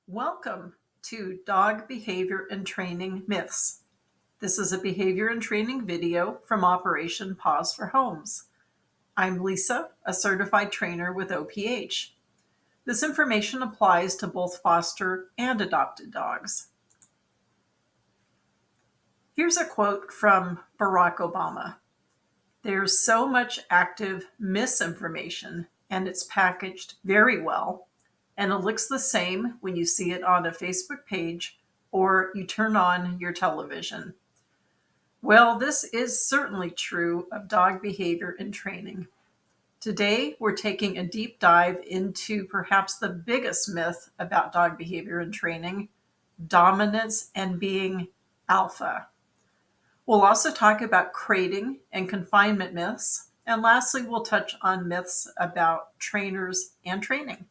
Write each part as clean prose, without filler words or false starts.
Welcome to Dog Behavior and Training Myths. This is a behavior and training video from Operation Pause for Homes. I'm Lisa, a certified trainer with OPH. This information applies to both foster and adopted dogs. Here's a quote from Barack Obama. "There's so much active misinformation, and it's packaged very well, and it looks the same when you see it on a Facebook page or you turn on your television." Well, this is certainly true of dog behavior and training. Today, we're taking a deep dive into perhaps the biggest myth about dog behavior and training: dominance and being alpha. We'll also talk about crating and confinement myths. And lastly, we'll touch on myths about trainers and training.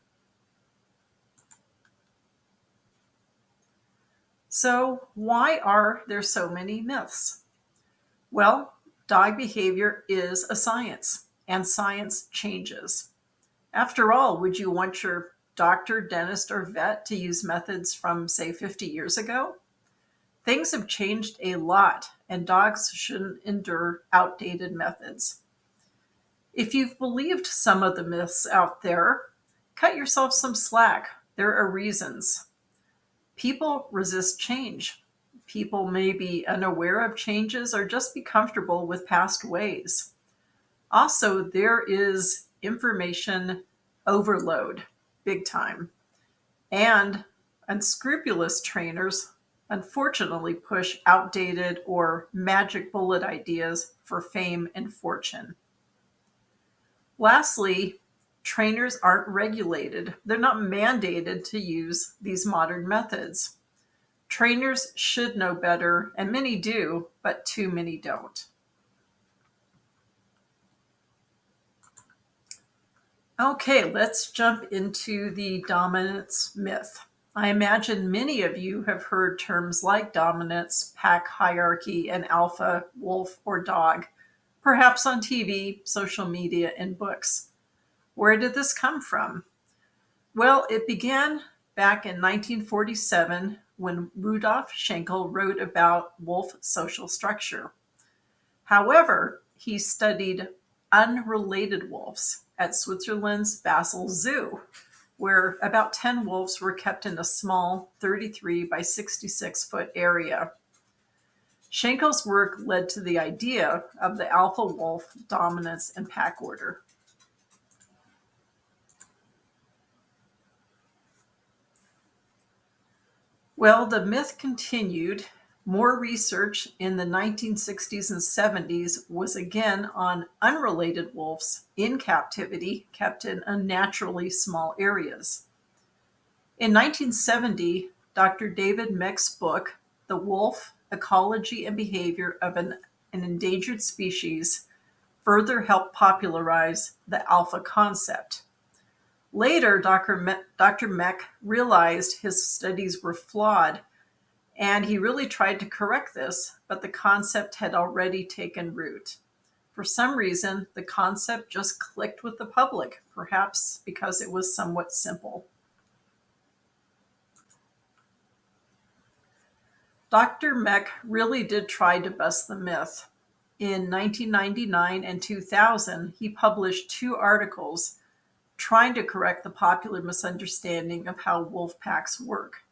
So, why are there so many myths? Well, dog behavior is a science, and science changes. After all, would you want your doctor, dentist, or vet to use methods from, say, 50 years ago? Things have changed a lot, and dogs shouldn't endure outdated methods. If you've believed some of the myths out there, cut yourself some slack. There are reasons. People resist change. People may be unaware of changes or just be comfortable with past ways. Also, there is information overload, big time. And unscrupulous trainers unfortunately push outdated or magic bullet ideas for fame and fortune. Lastly, trainers aren't regulated. They're not mandated to use these modern methods. Trainers should know better, and many do, but too many don't. Okay, let's jump into the dominance myth. I imagine many of you have heard terms like dominance, pack hierarchy, and alpha, wolf, or dog, perhaps on TV, social media, and books. Where did this come from? Well, it began back in 1947 when Rudolf Schenkel wrote about wolf social structure. However, he studied unrelated wolves at Switzerland's Basel Zoo, where about 10 wolves were kept in a small 33 by 66 foot area. Schenkel's work led to the idea of the alpha wolf dominance and pack order. Well, the myth continued. More research in the 1960s and 70s was again on unrelated wolves in captivity, kept in unnaturally small areas. In 1970, Dr. David Meck's book, The Wolf, Ecology and Behavior of an Endangered Species, further helped popularize the alpha concept. Later, Dr. Meck realized his studies were flawed, and he really tried to correct this, but the concept had already taken root. For some reason, the concept just clicked with the public, perhaps because it was somewhat simple. Dr. Meck really did try to bust the myth. In 1999 and 2000, he published 2 articles trying to correct the popular misunderstanding of how wolf packs work.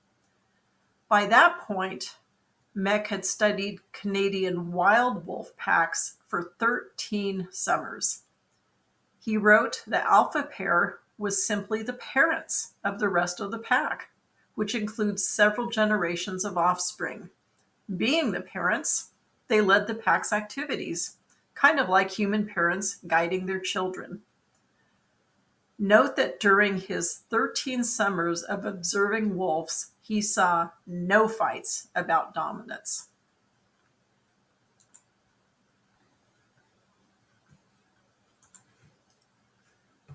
By that point, Meck had studied Canadian wild wolf packs for 13 summers. He wrote the alpha pair was simply the parents of the rest of the pack, which includes several generations of offspring. Being the parents, they led the pack's activities, kind of like human parents guiding their children. Note that during his 13 summers of observing wolves, he saw no fights about dominance.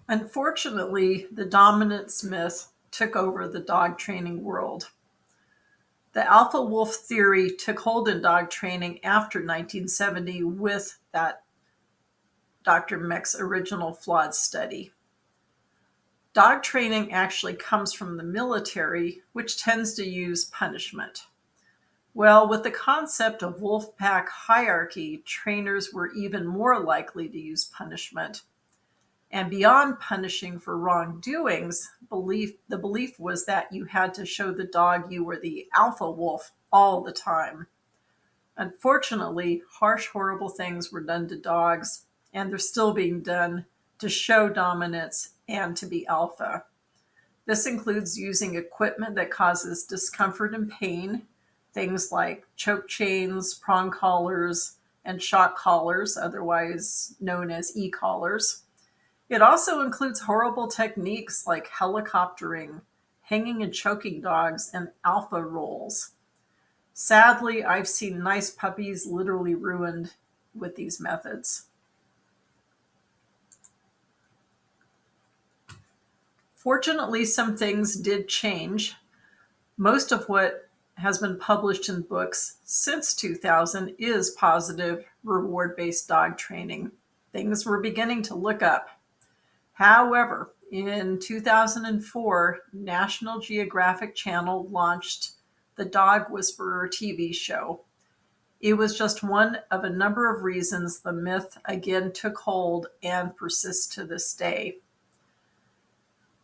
Unfortunately, the dominance myth took over the dog training world. The alpha wolf theory took hold in dog training after 1970 with that Dr. Meck's original flawed study. Dog training actually comes from the military, which tends to use punishment. Well, with the concept of wolf pack hierarchy, trainers were even more likely to use punishment. And beyond punishing for wrongdoings, the belief was that you had to show the dog you were the alpha wolf all the time. Unfortunately, harsh, horrible things were done to dogs, and they're still being done to show dominance and to be alpha. This includes using equipment that causes discomfort and pain, things like choke chains, prong collars, and shock collars, otherwise known as e-collars. It also includes horrible techniques like helicoptering, hanging and choking dogs, and alpha rolls. Sadly, I've seen nice puppies literally ruined with these methods. Fortunately, some things did change. Most of what has been published in books since 2000 is positive, reward-based dog training. Things were beginning to look up. However, in 2004, National Geographic Channel launched the Dog Whisperer TV show. It was just one of a number of reasons the myth again took hold and persists to this day.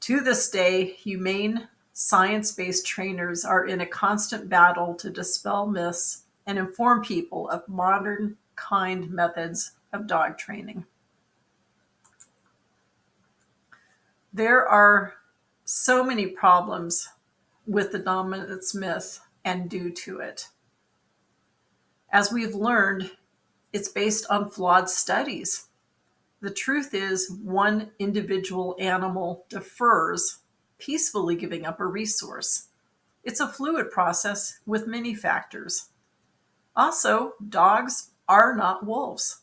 To this day, humane, science-based trainers are in a constant battle to dispel myths and inform people of modern, kind methods of dog training. There are so many problems with the dominance myth and due to it. As we've learned, it's based on flawed studies. The truth is, one individual animal defers, peacefully giving up a resource. It's a fluid process with many factors. Also, dogs are not wolves.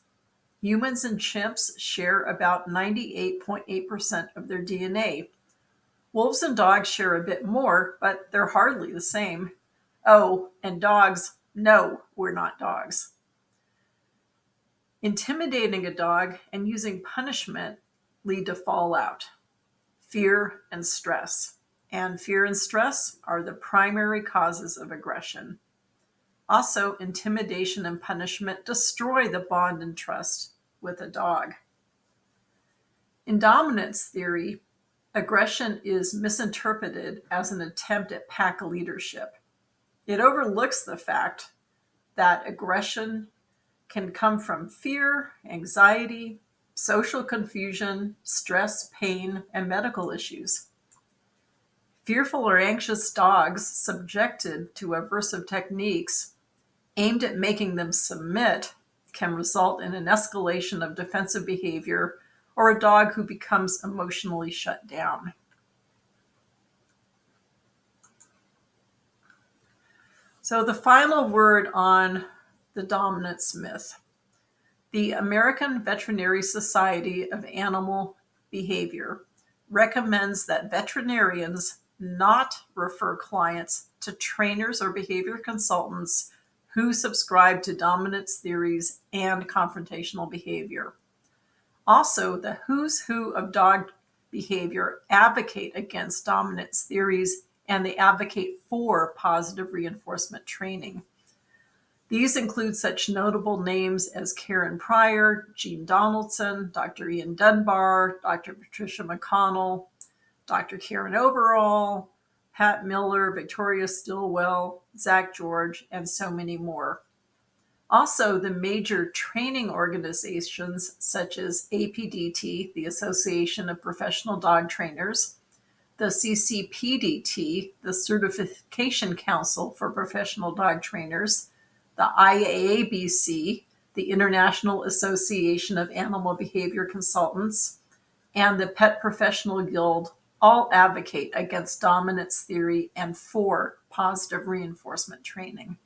Humans and chimps share about 98.8% of their DNA. Wolves and dogs share a bit more, but they're hardly the same. Oh, and dogs, no, we're not dogs. Intimidating a dog and using punishment lead to fallout, fear, and stress. And fear and stress are the primary causes of aggression. Also, intimidation and punishment destroy the bond and trust with a dog. In dominance theory, aggression is misinterpreted as an attempt at pack leadership. It overlooks the fact that aggression can come from fear, anxiety, social confusion, stress, pain, and medical issues. Fearful or anxious dogs subjected to aversive techniques aimed at making them submit can result in an escalation of defensive behavior or a dog who becomes emotionally shut down. So the final word on the dominance myth. The American Veterinary Society of Animal Behavior recommends that veterinarians not refer clients to trainers or behavior consultants who subscribe to dominance theories and confrontational behavior. Also, the who's who of dog behavior advocate against dominance theories, and they advocate for positive reinforcement training. These include such notable names as Karen Pryor, Jean Donaldson, Dr. Ian Dunbar, Dr. Patricia McConnell, Dr. Karen Overall, Pat Miller, Victoria Stilwell, Zach George, and so many more. Also, the major training organizations such as APDT, the Association of Professional Dog Trainers, the CCPDT, the Certification Council for Professional Dog Trainers, the IAABC, the International Association of Animal Behavior Consultants, and the Pet Professional Guild all advocate against dominance theory and for positive reinforcement training.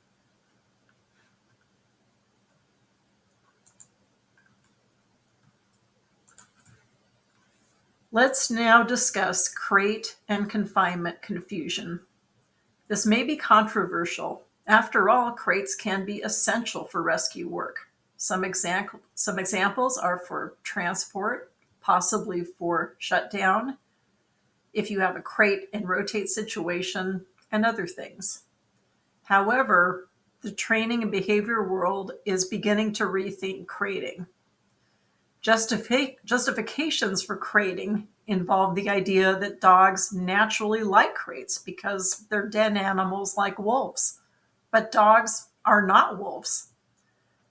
Let's now discuss crate and confinement confusion. This may be controversial. After all, crates can be essential for rescue work. Some examples are for transport, possibly for shutdown, if you have a crate and rotate situation, and other things. However, the training and behavior world is beginning to rethink crating. Justifications for crating involve the idea that dogs naturally like crates because they're den animals like wolves. But dogs are not wolves.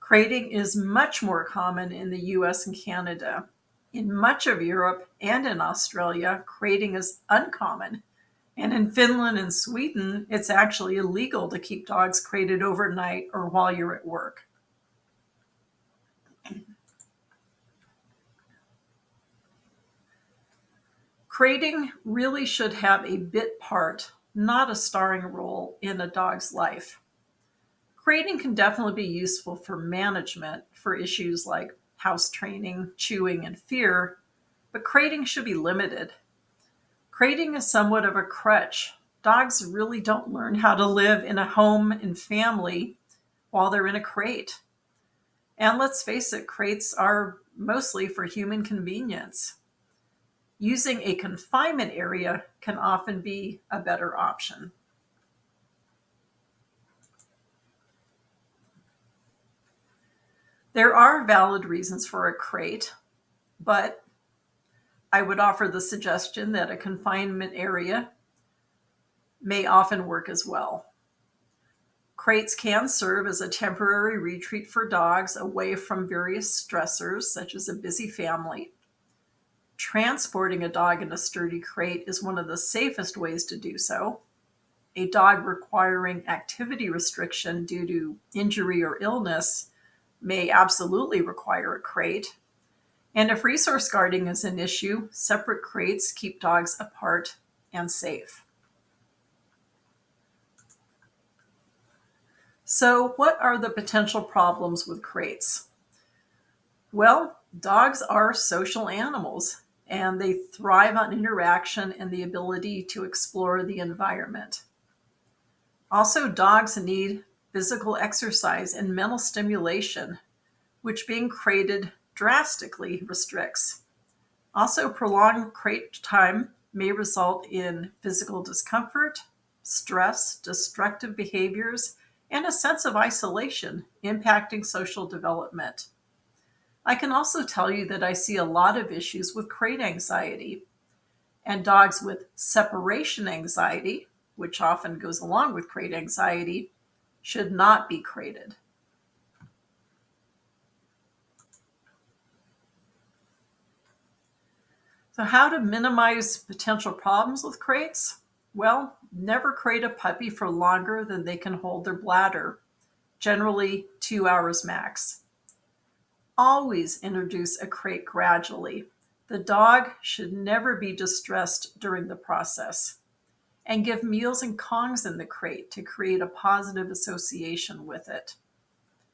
Crating is much more common in the US and Canada. In much of Europe and in Australia, crating is uncommon. And in Finland and Sweden, it's actually illegal to keep dogs crated overnight or while you're at work. Crating really should have a bit part, not a starring role in a dog's life. Crating can definitely be useful for management for issues like house training, chewing, and fear, but crating should be limited. Crating is somewhat of a crutch. Dogs really don't learn how to live in a home and family while they're in a crate. And let's face it, crates are mostly for human convenience. Using a confinement area can often be a better option. There are valid reasons for a crate, but I would offer the suggestion that a confinement area may often work as well. Crates can serve as a temporary retreat for dogs away from various stressors, such as a busy family. Transporting a dog in a sturdy crate is one of the safest ways to do so. A dog requiring activity restriction due to injury or illness may absolutely require a crate. And if resource guarding is an issue, separate crates keep dogs apart and safe. So, what are the potential problems with crates? Well, dogs are social animals, and they thrive on interaction and the ability to explore the environment. Also, dogs need physical exercise and mental stimulation, which being crated drastically restricts. Also, prolonged crate time may result in physical discomfort, stress, destructive behaviors, and a sense of isolation, impacting social development. I can also tell you that I see a lot of issues with crate anxiety, and dogs with separation anxiety, which often goes along with crate anxiety, should not be crated. So, how to minimize potential problems with crates? Well, never crate a puppy for longer than they can hold their bladder, generally 2 hours max. Always introduce a crate gradually. The dog should never be distressed during the process. And give meals and Kongs in the crate to create a positive association with it.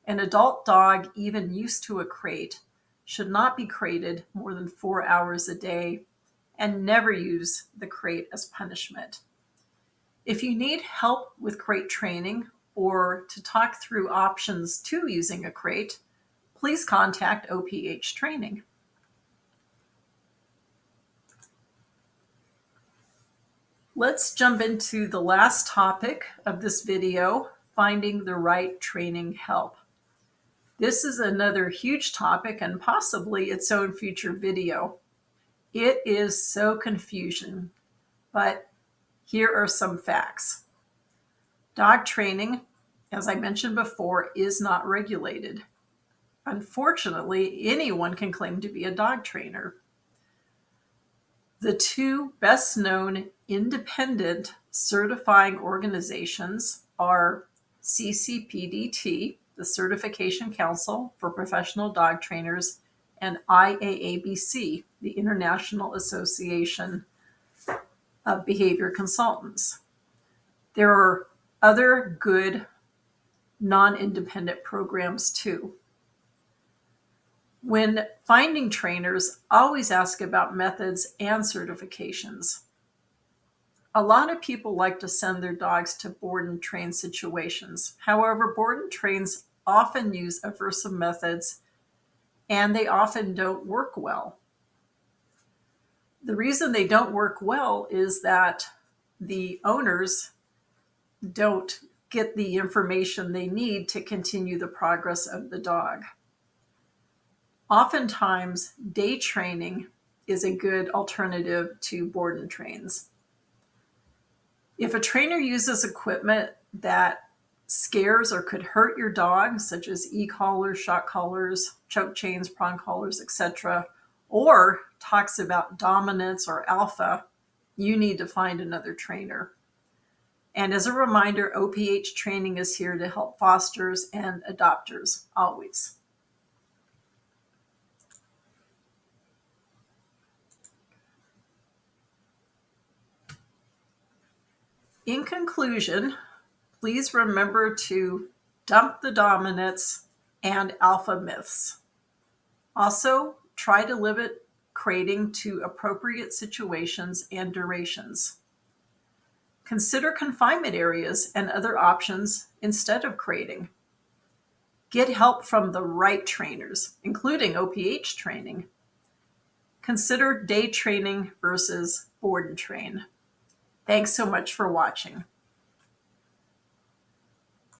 An adult dog, even used to a crate, should not be crated more than 4 hours a day, and never use the crate as punishment. If you need help with crate training or to talk through options to using a crate, please contact OPH Training. Let's jump into the last topic of this video, finding the right training help. This is another huge topic and possibly its own future video. It is so confusing, but here are some facts. Dog training, as I mentioned before, is not regulated. Unfortunately, anyone can claim to be a dog trainer. The two best known independent certifying organizations are CCPDT, the Certification Council for Professional Dog Trainers, and IAABC, the International Association of Behavior Consultants. There are other good non-independent programs too. When finding trainers, always ask about methods and certifications. A lot of people like to send their dogs to board and train situations. However, board and trains often use aversive methods and they often don't work well. The reason they don't work well is that the owners don't get the information they need to continue the progress of the dog. Oftentimes, day training is a good alternative to board and trains. If a trainer uses equipment that scares or could hurt your dog, such as e-collars, shock collars, choke chains, prong collars, etc., or talks about dominance or alpha, you need to find another trainer. And as a reminder, OPH training is here to help fosters and adopters always. In conclusion, please remember to dump the dominance and alpha myths. Also, try to limit crating to appropriate situations and durations. Consider confinement areas and other options instead of crating. Get help from the right trainers, including OPH training. Consider day training versus board and train. Thanks so much for watching.